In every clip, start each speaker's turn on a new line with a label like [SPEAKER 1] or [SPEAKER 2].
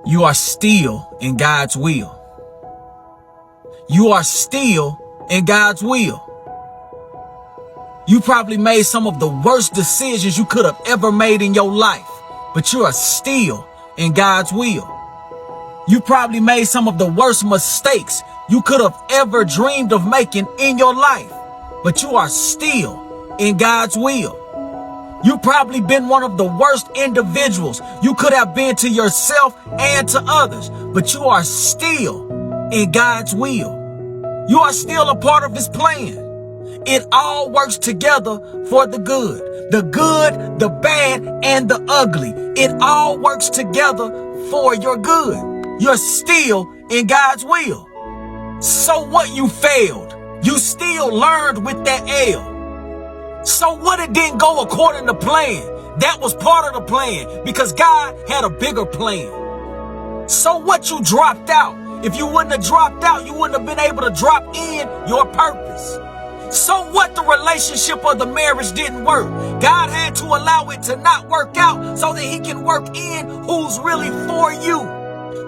[SPEAKER 1] You are still in God's will. You are still in God's will. You probably made some of the worst decisions you could have ever made in your life, but you are still in God's will. You probably made some of the worst mistakes you could have ever dreamed of making in your life, but you are still in God's will. You probably been one of the worst individuals you could have been to yourself and to others, but you are still in God's will. You are still a part of His plan. It all works together for the good, the bad, and the ugly. It all works together for your good. You're still in God's will. So what? You failed. You still learned with that L. So what? It didn't go according to plan. That was part of the plan because God had a bigger plan. So what? You dropped out. If you wouldn't have dropped out, you wouldn't have been able to drop in your purpose. So what? The relationship or the marriage didn't work. God had to allow it to not work out so that He can work in who's really for you.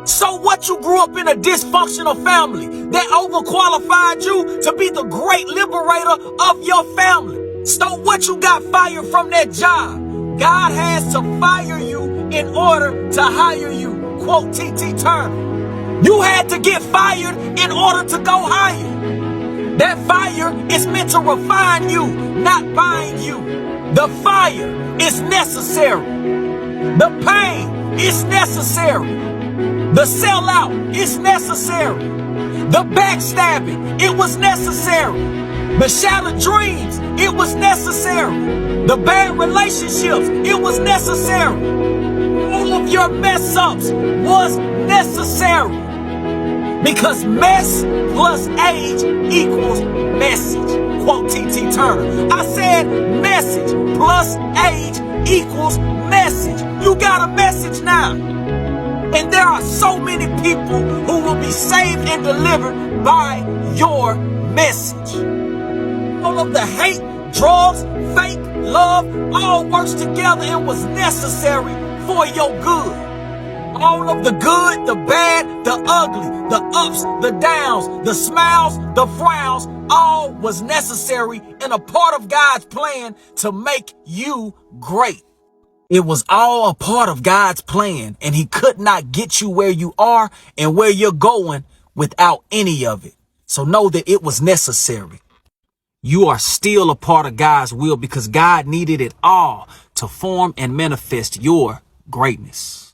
[SPEAKER 1] So what? You grew up in a dysfunctional family that overqualified you to be the great liberator of your family. So what? You got fired from that job. God has to fire you in order to hire you. Quote T.T. Turner. You had to get fired in order to go higher. That fire is meant to refine you, not bind you. The fire is necessary. The pain is necessary. The sellout is necessary. The backstabbing, it was necessary. The shattered dreams, it was necessary. The bad relationships, it was necessary. All of your mess ups was necessary. Because mess plus age equals message. Quote T.T. Turner. I said message plus age equals message. You got a message now. And there are so many people who will be saved and delivered by your message. All of the hate, drugs, fake love, all works together and was necessary for your good. All of the good, the bad, the ugly, the ups, the downs, the smiles, the frowns, all was necessary and a part of God's plan to make you great. It was all a part of God's plan, and He could not get you where you are and where you're going without any of it. So know that it was necessary. You are still a part of God's will because God needed it all to form and manifest your greatness.